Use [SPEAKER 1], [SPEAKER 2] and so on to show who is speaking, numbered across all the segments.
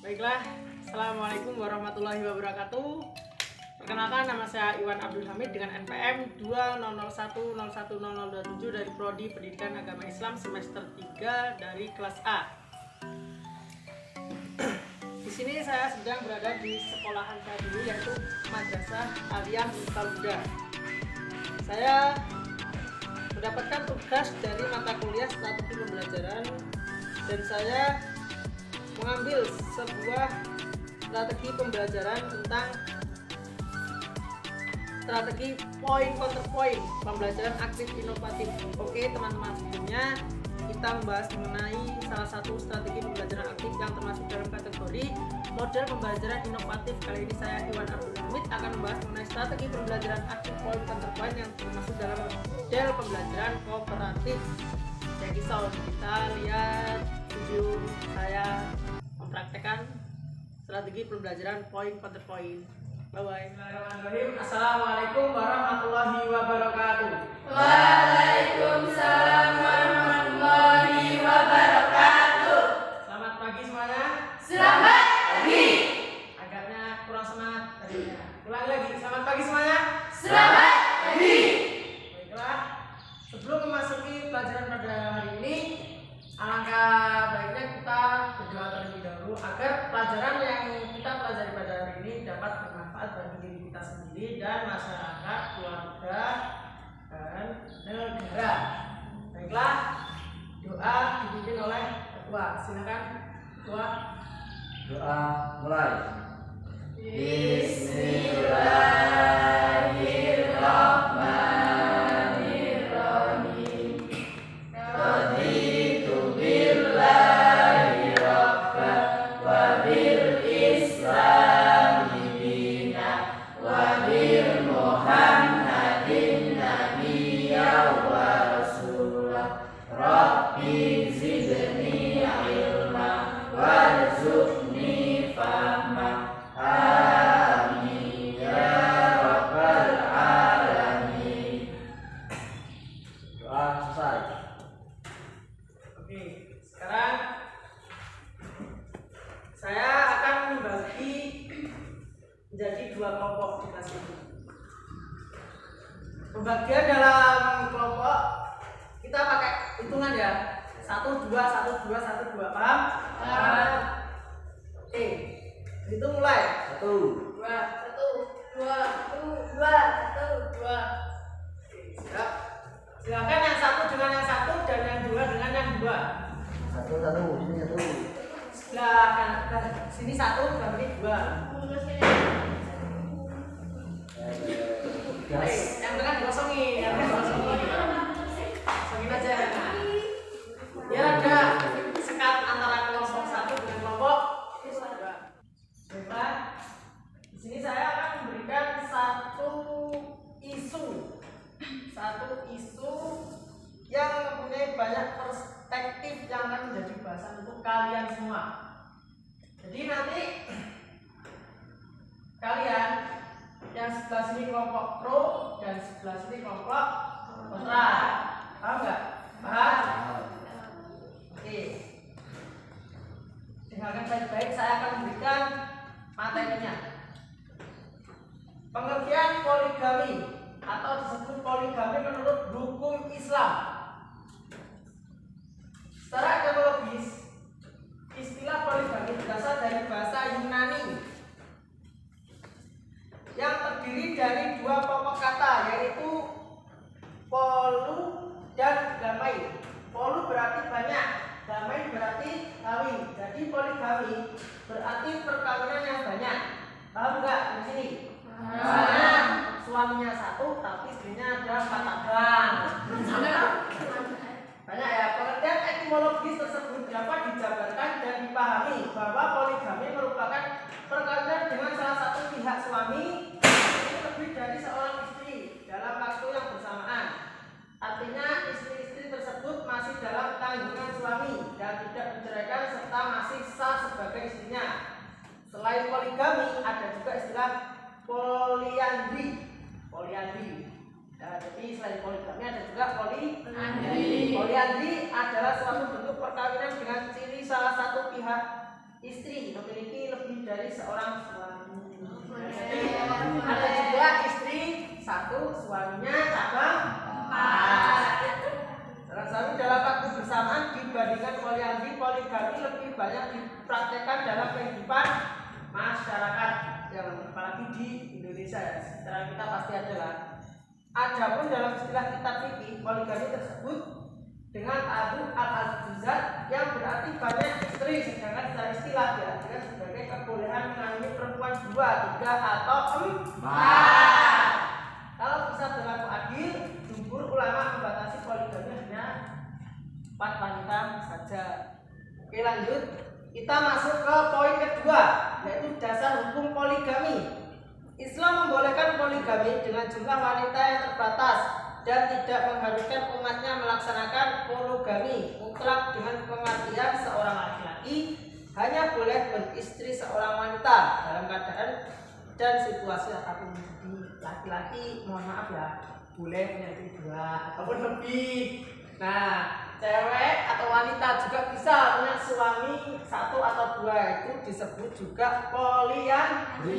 [SPEAKER 1] Baiklah, Assalamualaikum warahmatullahi wabarakatuh. Perkenalkan, nama saya Iwan Abdul Hamid dengan NPM 20010100027 dari Prodi Pendidikan Agama Islam semester 3 dari kelas A. Di sini saya sedang berada di sekolahan saya dulu, yaitu Madrasah Aliyah Miftahuda. Saya mendapatkan tugas dari mata kuliah strategi pembelajaran dan saya mengambil sebuah strategi pembelajaran tentang strategi point counter point pembelajaran aktif inovatif. Oke teman-teman, sebelumnya kita membahas mengenai salah satu strategi pembelajaran aktif yang termasuk dalam kategori model pembelajaran inovatif. Kali ini saya Iwan Abdul Hamid akan membahas mengenai strategi pembelajaran aktif point counter point yang termasuk dalam model pembelajaran kooperatif. Jadi kita lihat video saya mempraktekkan strategi pembelajaran point counter point. Bye bye. Bismillahirrahmanirrahim. Assalamualaikum warahmatullahi wabarakatuh.
[SPEAKER 2] Waalaikumsalam warahmatullahi wabarakatuh.
[SPEAKER 1] Selamat pagi semuanya.
[SPEAKER 2] Selamat pagi.
[SPEAKER 1] Agaknya kurang semangat tadinya. Ulang lagi. Selamat pagi semuanya.
[SPEAKER 2] Selamat pagi.
[SPEAKER 1] Baiklah, sebelum memasuki pelajaran pada hari ini, alangkah baiknya kita berdoa terlebih dahulu agar pelajaran yang kita pelajari pada hari ini dapat bermanfaat bagi diri kita sendiri dan masyarakat, keluarga, dan negara. Baiklah, doa dipimpin oleh ketua. Silakan ketua.
[SPEAKER 3] Doa mulai.
[SPEAKER 2] Bismillahirrahmanirrahim. Raditu billahi rabban wa bil islami dinan wa bil muhammadin nabiyyan wa rasulah. Rabbi zidni ilma warzuqni fahma. Amin ya rabbal alamin.
[SPEAKER 3] Doa selesai.
[SPEAKER 1] Oke, sekarang saya akan membagi menjadi dua kelompok di kelas ini. Pembagian dalam kelompok kita pakai hitungan ya. 1 2 1 2 1 2, paham? Oke. Hitung mulai.
[SPEAKER 3] 1,
[SPEAKER 2] 2 1 2 1 2 1 2.
[SPEAKER 1] Siap. Silakan yang satu dengan yang satu dan yang dua dengan yang dua.
[SPEAKER 3] 1, 1, sini 1.
[SPEAKER 1] Sebelah kanan, sini satu, sebelah ini dua. Oke, yang tengah dikosongin, yang tengah dikosongin. Kosongin aja. Biar ada sekat antara kelompok satu dengan kelompok dua. Baiklah. Di sini saya akan memberikan satu isu yang mempunyai banyak perspektif yang akan menjadi bahasan untuk kalian semua. Jadi nanti kalian yang sebelah sini kelompok pro dan sebelah sini kelompok kontra. Paham nggak? Paham? Oke. Dengarkan baik-baik, saya akan memberikan materinya. Pengertian poligami atau disebut poligami menurut hukum Islam. Secara etimologis, istilah poligami berasal dari bahasa Yunani yang terdiri dari dua pokok kata, yaitu polu dan gamai. Polu berarti banyak, gamai berarti kawin. Jadi poligami berarti perkawinan yang banyak. Paham nggak di sini? Misalnya suaminya satu tapi istrinya ada 4 abang. Banyak ya. Pengertian etimologis tersebut dapat dijabarkan dan dipahami bahwa poligami merupakan perkawinan dengan salah satu pihak suami yang lebih dari seorang istri dalam waktu yang bersamaan. Artinya istri-istri tersebut masih dalam tanggungan suami dan tidak menceraikan serta masih sah sebagai istrinya. Selain poligami ada juga istilah poliandri. Nah, jadi selain poligami ada juga poliandri. Poliandri adalah suatu bentuk perkawinan dengan ciri salah satu pihak istri memiliki lebih dari seorang suami. Jadi ada juga istri satu, suaminya cabang 4. Seorang suami dalam waktu bersamaan dibandingkan poligami lebih banyak dipraktekkan dalam kehidupan masyarakat, yang apalagi di Indonesia ya. Secara kita pasti ada lah. Adapun dalam istilah kitab fikih, poligami tersebut dengan ta'addud al-azwaj yang berarti banyak istri, sedangkan secara istilah diartikan sebagai kebolehan mengalami perempuan 2, 3 atau 4. Kalau bisa berlaku adil, jumhur ulama membatasi poligami hanya 4 wanita saja. Oke, lanjut. Kita masuk ke poin kedua, yaitu dasar hukum poligami. Islam membolehkan poligami dengan jumlah wanita yang terbatas dan tidak mengharuskan umatnya melaksanakan monogami mutlak dengan pengertian seorang laki-laki hanya boleh beristri seorang wanita dalam keadaan dan situasi apapun. Laki-laki, mohon maaf ya, boleh punya istri 2 ataupun lebih. Nah, cewek atau wanita juga bisa punya suami 1 atau 2, itu disebut juga poliandri.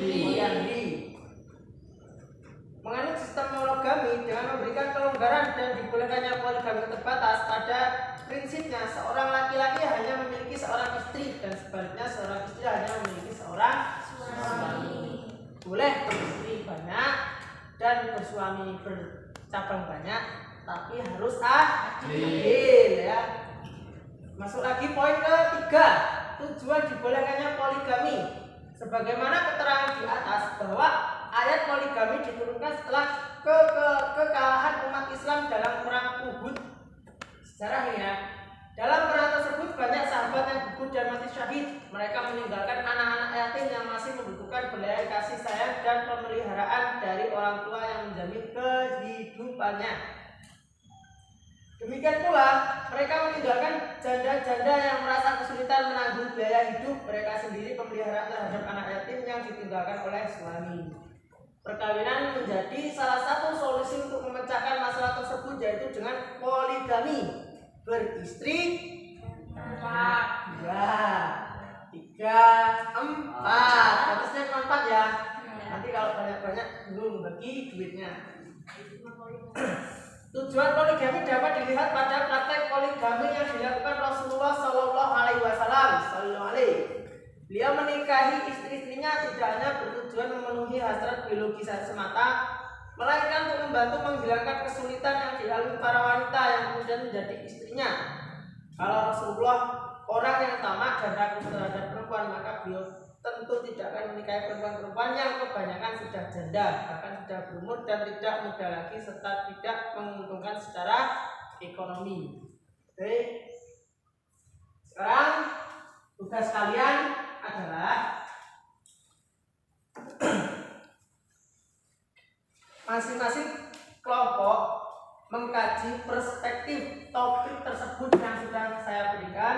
[SPEAKER 1] Menganut sistem monogami dengan memberikan kelonggaran dan dibolehkannya poligami terbatas, pada prinsipnya seorang laki-laki hanya memiliki seorang istri dan sebaliknya seorang istri hanya memiliki seorang suami. Boleh beristri banyak dan bersuami bercabang banyak, tapi harus adil ya. Masuk lagi poin ketiga, tujuan dibolehkannya poligami. Sebagaimana keterangan di atas bahwa ayat poligami diturunkan setelah kekalahan umat Islam dalam perang Uhud. Sejarahnya, dalam perang tersebut banyak sahabat yang gugur dan mati syahid. Mereka meninggalkan anak-anak yatim yang masih membutuhkan belas kasih sayang dan pemeliharaan dari orang tua yang menjamin kehidupannya. Demikian pula, mereka meninggalkan janda-janda yang merasa kesulitan menanggung biaya hidup mereka sendiri, pemeliharaan terhadap anak yatim yang ditinggalkan oleh suami. Perkawinan menjadi salah satu solusi untuk memecahkan masalah tersebut, yaitu dengan poligami. Beristri 4, 2, 3, 4. Batasnya cuma 4 ya. Nanti kalau banyak-banyak belum bagi duitnya. Tujuan poligami dapat dilihat pada praktek poligami yang dilakukan Rasulullah Shallallahu Alaihi Wasallam. Beliau menikahi istri-istrinya tidak hanya bertujuan memenuhi hasrat biologis semata, melainkan untuk membantu menghilangkan kesulitan yang dialami para wanita yang kemudian menjadi istrinya. Kalau Rasulullah orang yang tamak dan ragu terhadap perempuan, maka beliau tentu tidak akan menikahi perempuan-perempuan yang kebanyakan sudah janda, bahkan sudah berumur dan tidak muda lagi, serta tidak menguntungkan secara ekonomi. Oke. Sekarang tugas kalian adalah masing-masing kelompok mengkaji perspektif topik tersebut yang sudah saya berikan.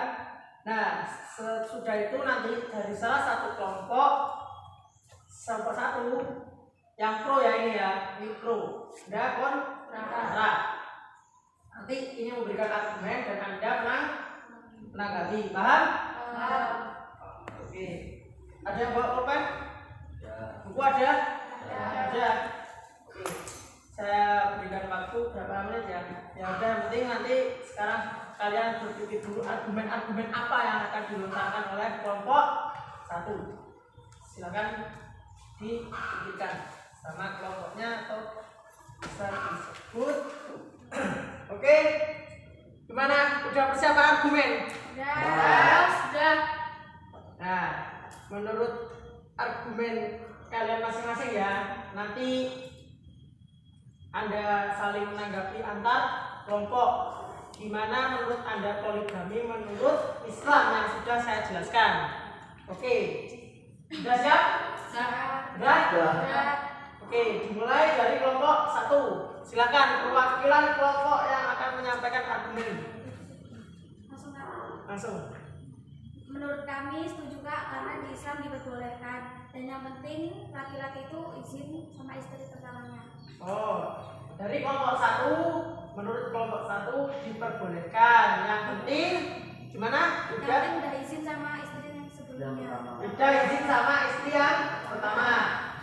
[SPEAKER 1] Nah, sesudah itu nanti dari salah satu kelompok sampai satu yang pro ya, ini ya, ini pro, ada kontra. Nanti ini memberikan argumen dan Anda menanggapi. Paham? Oke. Ada yang bawa pulpen? Buku ada? Ada. Oke. Saya berikan waktu berapa menit ya? Ya udah, yang penting nanti sekarang kalian berpikir dulu argumen-argumen apa yang akan dilontarkan oleh kelompok 1. Silakan dipikirkan sama kelompoknya atau bisa disebut. Oke, gimana? Udah persiapan argumen? Sudah. Nah, menurut argumen kalian masing-masing ya, nanti Anda saling menanggapi antar kelompok. Gimana menurut Anda poligami menurut Islam yang sudah saya jelaskan? Oke, sudah siap? Sudah? Oke, dimulai dari kelompok 1. Silakan perwakilan kelompok yang akan menyampaikan argumen. Langsung.
[SPEAKER 4] Menurut kami setuju Kak, karena di Islam diperbolehkan dan yang penting laki-laki itu izin sama istri pertamanya.
[SPEAKER 1] Oh, dari kelompok 1, menurut kelompok 1 diperbolehkan. Yang penting gimana?
[SPEAKER 4] Yang penting udah izin sama istri yang sebelumnya.
[SPEAKER 1] Tidak izin sama istri yang pertama.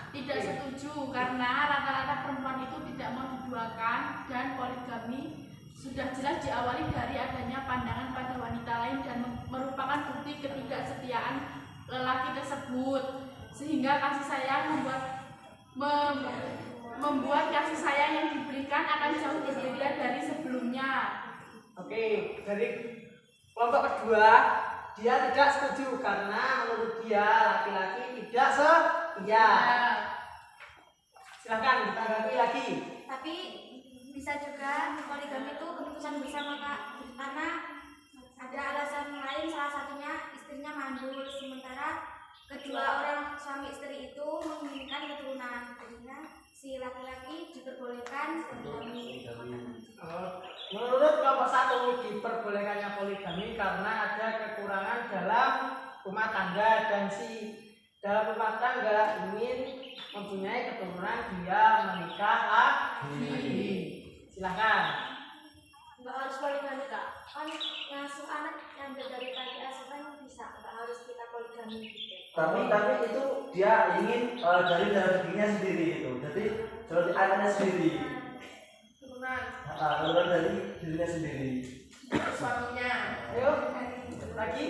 [SPEAKER 2] Tidak setuju karena rata-rata perempuan itu tidak mau diduakan dan poligami sudah jelas diawali dari adanya pandangan pada wanita lain dan merupakan bukti ketidaksetiaan lelaki tersebut, sehingga kasih sayang membuat kasih sayang yang diberikan akan jauh berbeda dari sebelumnya.
[SPEAKER 1] Oke, dari kelompok kedua, dia tidak setuju karena menurut dia laki-laki tidak setia. Silakan ditanggapi lagi.
[SPEAKER 4] Tapi bisa juga poligami itu keputusan bersama Kak, karena ada alasan lain, salah satunya istrinya mandul, sementara kedua orang suami istri itu menginginkan keturunan, jadinya si laki-laki diperbolehkan poligami.
[SPEAKER 1] Menurut kelompok satu, diperbolehkannya poligami karena ada kekurangan dalam rumah tangga dan si dalam rumah tangga ingin mempunyai keturunan, dia menikah lagi. Silakan.
[SPEAKER 4] Nggak harus poligami Kak, kan ngasuh anak yang dari panti asuhan bisa, nggak harus kita poligami gitu.
[SPEAKER 3] Tapi itu dia ingin dari darah dagingnya sendiri itu. Jadi dari anaknya sendiri. Keturunan dari dirinya sendiri.
[SPEAKER 2] Suaminya.
[SPEAKER 1] Ayo, lagi.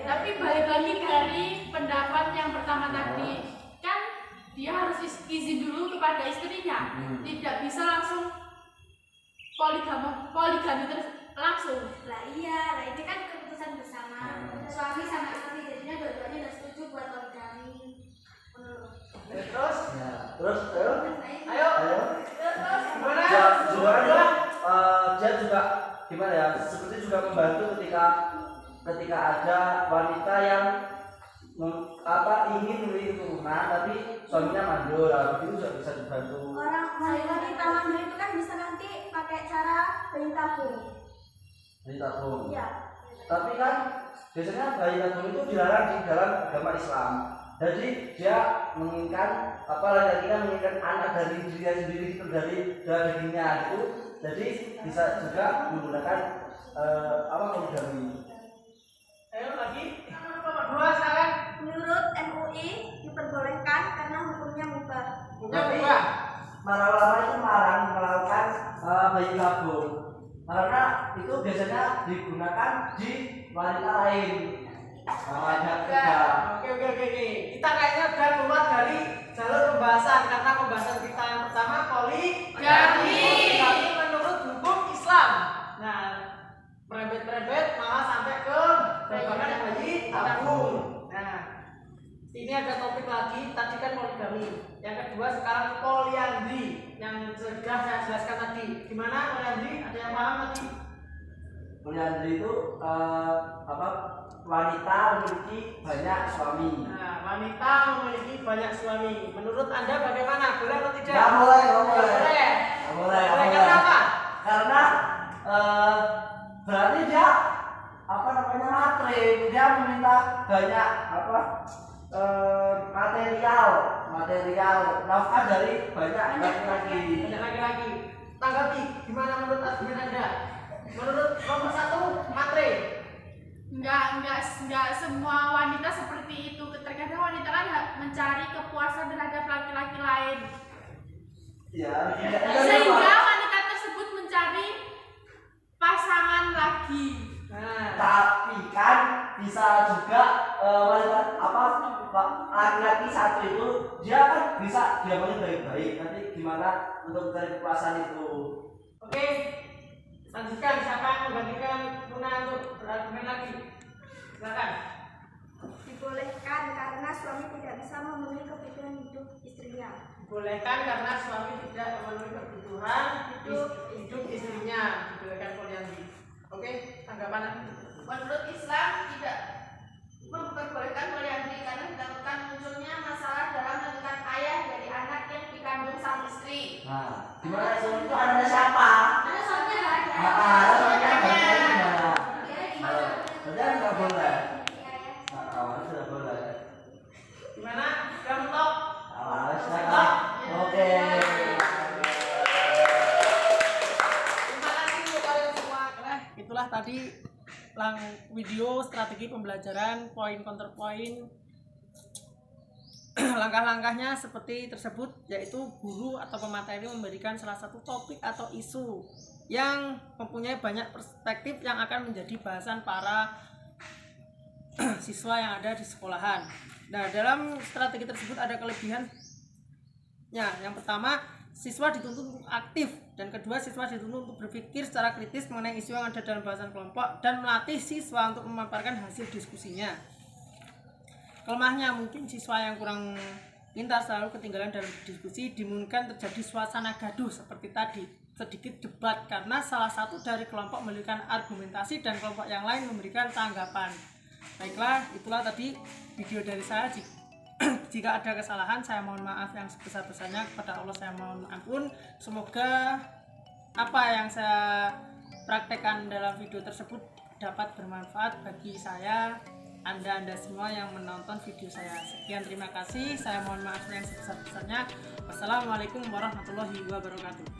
[SPEAKER 2] Tapi balik lagi dari pendapat yang pertama tadi, kan dia harus izin dulu kepada istrinya, tidak bisa langsung poligami terus langsung.
[SPEAKER 4] Lah iya, lah ini kan keputusan bersama suami sama istri, jadinya dua-duanya udah setuju buat poligami.
[SPEAKER 1] Terus,
[SPEAKER 3] Ayo.
[SPEAKER 1] terus gimana?
[SPEAKER 3] Dia juga gimana ya? Seperti juga membantu ketika ada wanita yang ingin memiliki keturunan tapi suaminya mandul, itu juga bisa dibantu.
[SPEAKER 4] Orang wanita mandul itu kan bisa nanti pakai cara bayi tabung.
[SPEAKER 3] Bayi tabung.
[SPEAKER 4] Iya.
[SPEAKER 3] Tapi kan biasanya bayi tabung itu dilarang di dalam agama Islam. Jadi dia menginginkan laki-laki kan menginginkan anak dari dirinya sendiri itu, dari dagingnya itu. Jadi bisa juga menggunakan poligami.
[SPEAKER 1] Ayo lagi. Kelompok dua sekarang.
[SPEAKER 4] Menurut MUI diperbolehkan karena hukumnya mubah.
[SPEAKER 1] Tapi
[SPEAKER 3] Para ulama itu melarang melakukan bayi tabung karena itu biasanya digunakan di wanita lain.
[SPEAKER 1] Oke. Kita kayaknya udah keluar dari jalur pembahasan karena pembahasan kita yang pertama poligami menurut hukum Islam. Nah, merebet malah sampai ke bahkan bayi tabung. Nah, ini ada topik lagi, tadi kan poligami. Yang kedua sekarang poliandri yang sudah saya jelaskan tadi. Gimana poliandri? Ada yang paham tadi?
[SPEAKER 3] Poliandri itu wanita memiliki banyak suami.
[SPEAKER 1] Nah, wanita memiliki banyak suami. Menurut Anda bagaimana? Boleh atau tidak?
[SPEAKER 3] Nggak boleh.
[SPEAKER 1] Nggak boleh.
[SPEAKER 3] Boleh.
[SPEAKER 1] Karena apa?
[SPEAKER 3] Karena berarti dia matre, dia meminta banyak material nafkah dari banyak laki-laki.
[SPEAKER 1] Banyak laki-laki. Tanggapi, gimana menurut argumen Anda? Menurut kelompok satu, matre.
[SPEAKER 2] Enggak semua wanita seperti itu. Terkadang wanita kan mencari kepuasan terhadap laki-laki lain.
[SPEAKER 3] Ya,
[SPEAKER 2] Sehingga wanita tersebut mencari pasangan lagi.
[SPEAKER 1] Nah,
[SPEAKER 3] tapi kan bisa juga laki-laki satu itu dia kan bisa diamnya baik-baik. Nanti gimana untuk mencari kepuasan itu?
[SPEAKER 1] oke. Lanjutkan, siapa yang menggantikan Muna untuk berargumen lagi? Silakan.
[SPEAKER 4] Dibolehkan karena suami tidak bisa memenuhi kebutuhan hidup istrinya.
[SPEAKER 1] Dibolehkan karena suami tidak memenuhi kebutuhan hidup istrinya. Dibolehkan poliandri. Oke, tanggapan lagi.
[SPEAKER 2] Menurut Islam tidak memperbolehkan poliandri karena dikarenakan munculnya masalah dalam menentukan ayah dari anak yang dikandung sang istri.
[SPEAKER 3] Nah, gimana suami itu anaknya siapa?
[SPEAKER 4] Ada suaminya nggak ada.
[SPEAKER 3] Suaminya gimana?
[SPEAKER 4] Gimana?
[SPEAKER 3] Berarti nggak boleh. Sudah boleh.
[SPEAKER 1] Gimana? Sudah mentok?
[SPEAKER 3] Silakan. Oke.
[SPEAKER 1] Terima kasih untuk kalian semua. Itulah tadi video strategi pembelajaran poin counter poin Langkah-langkahnya seperti tersebut, yaitu guru atau pemateri memberikan salah satu topik atau isu yang mempunyai banyak perspektif yang akan menjadi bahasan para siswa yang ada di sekolahan. Nah, dalam strategi tersebut ada kelebihannya. Yang pertama, siswa dituntut untuk aktif, dan kedua, siswa dituntut untuk berpikir secara kritis mengenai isu yang ada dalam bahasan kelompok dan melatih siswa untuk memaparkan hasil diskusinya. Kelemahannya, mungkin siswa yang kurang pintar selalu ketinggalan dalam diskusi, dimungkinkan terjadi suasana gaduh seperti tadi, sedikit debat karena salah satu dari kelompok memberikan argumentasi dan kelompok yang lain memberikan tanggapan. Baiklah, itulah tadi video dari saya. Jika ada kesalahan, saya mohon maaf yang sebesar-besarnya. Kepada Allah saya mohon ampun. Semoga apa yang saya praktekkan dalam video tersebut dapat bermanfaat bagi saya, Anda semua yang menonton video saya. Sekian, terima kasih. Saya mohon maaf yang sebesar-besarnya. Wassalamualaikum warahmatullahi wabarakatuh.